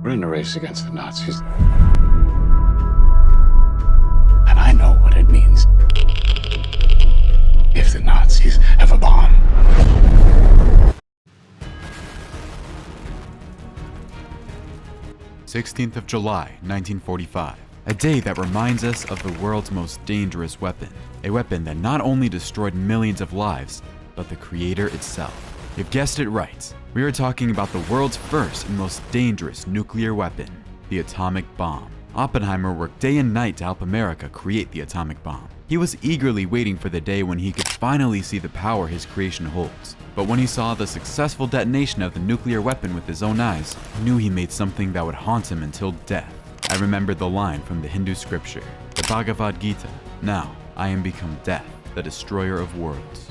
We're in a race against the Nazis. And I know what it means if the Nazis have a bomb. July 16th, 1945. A day that reminds us of the world's most dangerous weapon. A weapon that not only destroyed millions of lives, but the creator itself. You've guessed it right. We are talking about the world's first and most dangerous nuclear weapon, the atomic bomb. Oppenheimer worked day and night to help America create the atomic bomb. He was eagerly waiting for the day when he could finally see the power his creation holds. But when he saw the successful detonation of the nuclear weapon with his own eyes, he knew he made something that would haunt him until death. I remembered the line from the Hindu scripture, the Bhagavad Gita, "Now I am become death, the destroyer of worlds."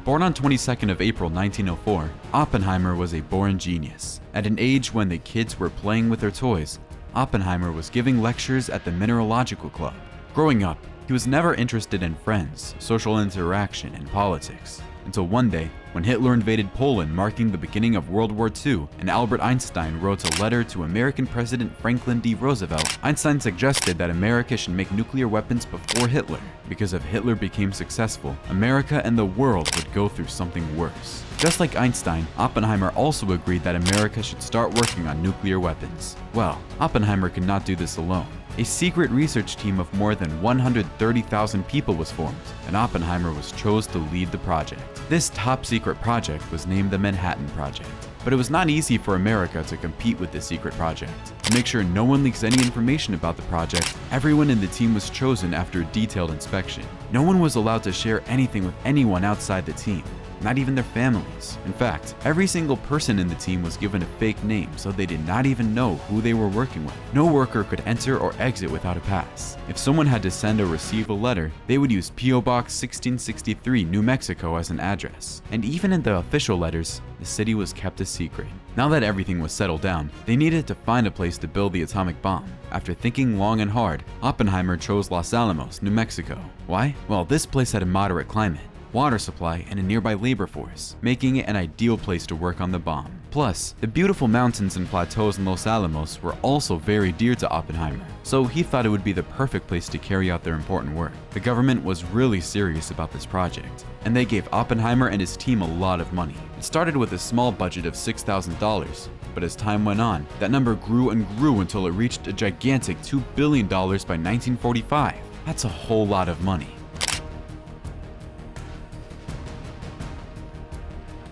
Born on 22nd of April 1904, Oppenheimer was a born genius. At an age when the kids were playing with their toys, Oppenheimer was giving lectures at the Mineralogical Club. Growing up, he was never interested in friends, social interaction, and politics, until one day when Hitler invaded Poland, marking the beginning of World War II, and Albert Einstein wrote a letter to American President Franklin D. Roosevelt. Einstein suggested that America should make nuclear weapons before Hitler, because if Hitler became successful, America and the world would go through something worse. Just like Einstein, Oppenheimer also agreed that America should start working on nuclear weapons. Well, Oppenheimer could not do this alone. A secret research team of more than 130,000 people was formed, and Oppenheimer was chosen to lead the project. This top-secret project was named the Manhattan Project. But it was not easy for America to compete with this secret project. To make sure no one leaks any information about the project, everyone in the team was chosen after a detailed inspection. No one was allowed to share anything with anyone outside the team, not even their families. In fact, every single person in the team was given a fake name, so they did not even know who they were working with. No worker could enter or exit without a pass. If someone had to send or receive a letter, they would use P.O. Box 1663, New Mexico as an address. And even in the official letters, the city was kept a secret. Now that everything was settled down, they needed to find a place to build the atomic bomb. After thinking long and hard, Oppenheimer chose Los Alamos, New Mexico. Why? Well, this place had a moderate climate, water supply, and a nearby labor force, making it an ideal place to work on the bomb. Plus, the beautiful mountains and plateaus in Los Alamos were also very dear to Oppenheimer, so he thought it would be the perfect place to carry out their important work. The government was really serious about this project, and they gave Oppenheimer and his team a lot of money. It started with a small budget of $6,000, but as time went on, that number grew and grew until it reached a gigantic $2 billion by 1945. That's a whole lot of money.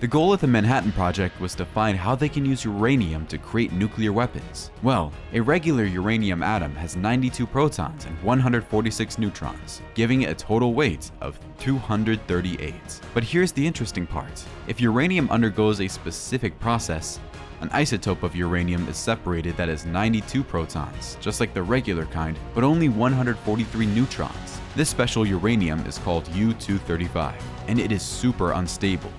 The goal of the Manhattan Project was to find how they can use uranium to create nuclear weapons. Well, a regular uranium atom has 92 protons and 146 neutrons, giving it a total weight of 238. But here's the interesting part. If uranium undergoes a specific process, an isotope of uranium is separated that has 92 protons, just like the regular kind, but only 143 neutrons. This special uranium is called U-235, and it is super unstable,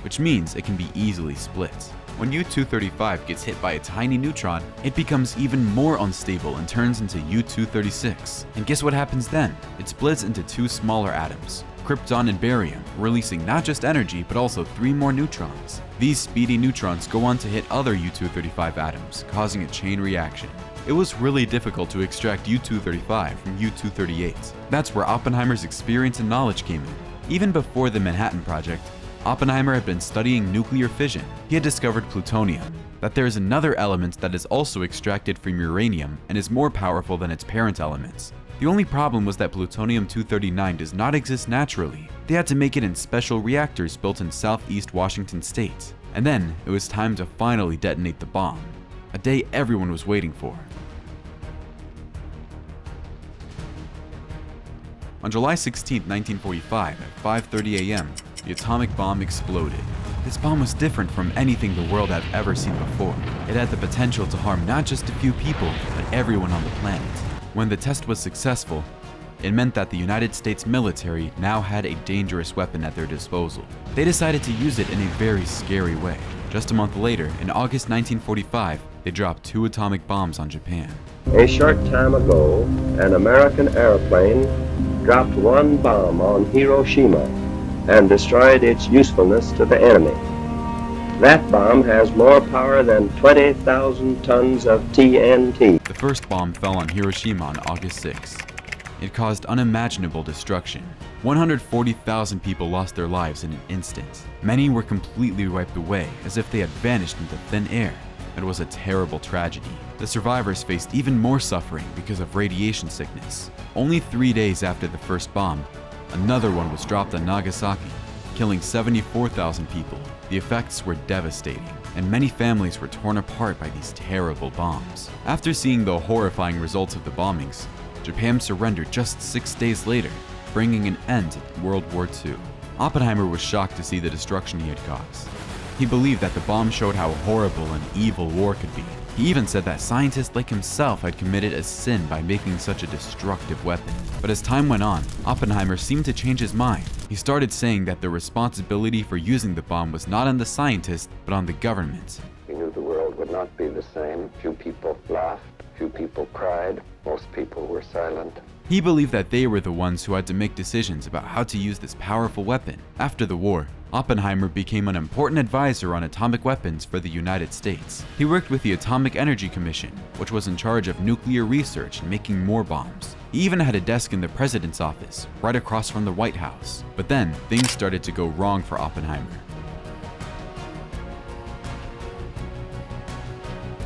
which means it can be easily split. When U-235 gets hit by a tiny neutron, it becomes even more unstable and turns into U-236. And guess what happens then? It splits into two smaller atoms, krypton and barium, releasing not just energy but also 3 more neutrons. These speedy neutrons go on to hit other U-235 atoms, causing a chain reaction. It was really difficult to extract U-235 from U-238. That's where Oppenheimer's experience and knowledge came in. Even before the Manhattan Project, Oppenheimer had been studying nuclear fission. He had discovered plutonium, that there is another element that is also extracted from uranium and is more powerful than its parent elements. The only problem was that plutonium-239 does not exist naturally. They had to make it in special reactors built in southeast Washington state. And then it was time to finally detonate the bomb, a day everyone was waiting for. On July 16, 1945, at 5:30 a.m., the atomic bomb exploded. This bomb was different from anything the world had ever seen before. It had the potential to harm not just a few people, but everyone on the planet. When the test was successful, it meant that the United States military now had a dangerous weapon at their disposal. They decided to use it in a very scary way. Just a month later, in August 1945, they dropped 2 atomic bombs on Japan. A short time ago, an American airplane dropped 1 bomb on Hiroshima and destroyed its usefulness to the enemy. That bomb has more power than 20,000 tons of TNT. The first bomb fell on Hiroshima on August 6. It caused unimaginable destruction. 140,000 people lost their lives in an instant. Many were completely wiped away as if they had vanished into thin air. It was a terrible tragedy. The survivors faced even more suffering because of radiation sickness. Only 3 days after the first bomb, another one was dropped on Nagasaki, killing 74,000 people. The effects were devastating, and many families were torn apart by these terrible bombs. After seeing the horrifying results of the bombings, Japan surrendered just 6 days later, bringing an end to World War II. Oppenheimer was shocked to see the destruction he had caused. He believed that the bomb showed how horrible and evil war could be. He even said that scientists like himself had committed a sin by making such a destructive weapon. But as time went on, Oppenheimer seemed to change his mind. He started saying that the responsibility for using the bomb was not on the scientists, but on the government. He knew the world would not be the same. Few people laughed, few people cried, most people were silent. He believed that they were the ones who had to make decisions about how to use this powerful weapon. After the war, Oppenheimer became an important advisor on atomic weapons for the United States. He worked with the Atomic Energy Commission, which was in charge of nuclear research and making more bombs. He even had a desk in the president's office, right across from the White House. But then, things started to go wrong for Oppenheimer.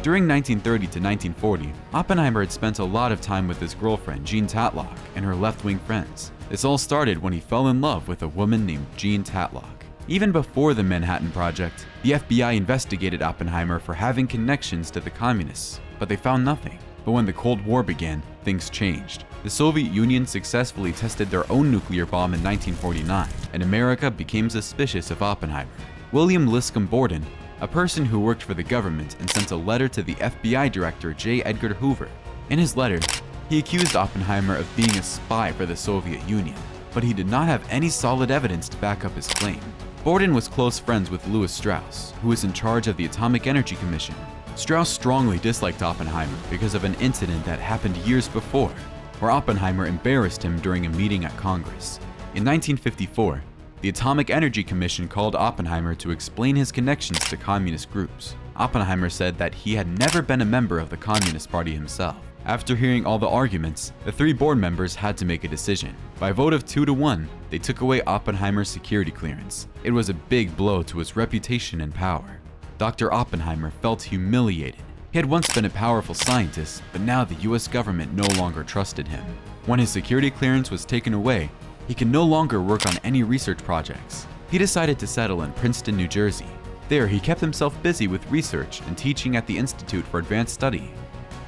During 1930 to 1940, Oppenheimer had spent a lot of time with his girlfriend, Jean Tatlock, and her left-wing friends. This all started when he fell in love with a woman named Jean Tatlock. Even before the Manhattan Project, the FBI investigated Oppenheimer for having connections to the communists, but they found nothing. But when the Cold War began, things changed. The Soviet Union successfully tested their own nuclear bomb in 1949, and America became suspicious of Oppenheimer. William Liscombe Borden, a person who worked for the government, and sent a letter to the FBI director J. Edgar Hoover. In his letter, he accused Oppenheimer of being a spy for the Soviet Union, but he did not have any solid evidence to back up his claim. Borden was close friends with Lewis Strauss, who was in charge of the Atomic Energy Commission. Strauss strongly disliked Oppenheimer because of an incident that happened years before, where Oppenheimer embarrassed him during a meeting at Congress. In 1954, the Atomic Energy Commission called Oppenheimer to explain his connections to communist groups. Oppenheimer said that he had never been a member of the Communist Party himself. After hearing all the arguments, the 3 board members had to make a decision. By a vote of 2 to 1, they took away Oppenheimer's security clearance. It was a big blow to his reputation and power. Dr. Oppenheimer felt humiliated. He had once been a powerful scientist, but now the US government no longer trusted him. When his security clearance was taken away, he could no longer work on any research projects. He decided to settle in Princeton, New Jersey. There, he kept himself busy with research and teaching at the Institute for Advanced Study.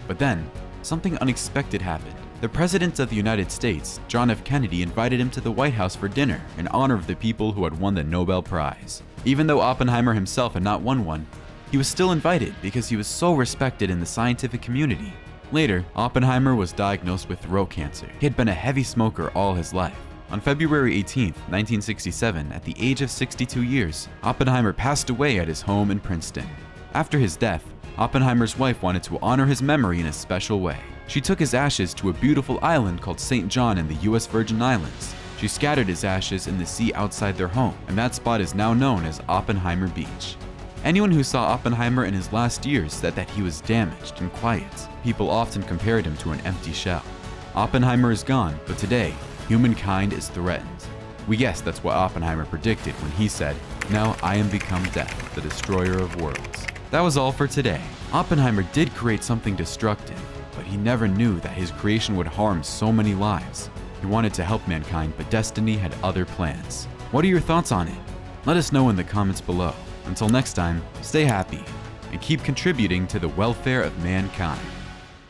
But then, something unexpected happened. The President of the United States, John F. Kennedy, invited him to the White House for dinner in honor of the people who had won the Nobel Prize. Even though Oppenheimer himself had not won one, he was still invited because he was so respected in the scientific community. Later, Oppenheimer was diagnosed with throat cancer. He had been a heavy smoker all his life. On February 18, 1967, at the age of 62 years, Oppenheimer passed away at his home in Princeton. After his death, Oppenheimer's wife wanted to honor his memory in a special way. She took his ashes to a beautiful island called St. John in the US Virgin Islands. She scattered his ashes in the sea outside their home, and that spot is now known as Oppenheimer Beach. Anyone who saw Oppenheimer in his last years said that he was damaged and quiet. People often compared him to an empty shell. Oppenheimer is gone, but today, humankind is threatened. We guess that's what Oppenheimer predicted when he said, "Now I am become death, the destroyer of worlds." That was all for today. Oppenheimer did create something destructive, but he never knew that his creation would harm so many lives. He wanted to help mankind, but destiny had other plans. What are your thoughts on it? Let us know in the comments below. Until next time, stay happy and keep contributing to the welfare of mankind.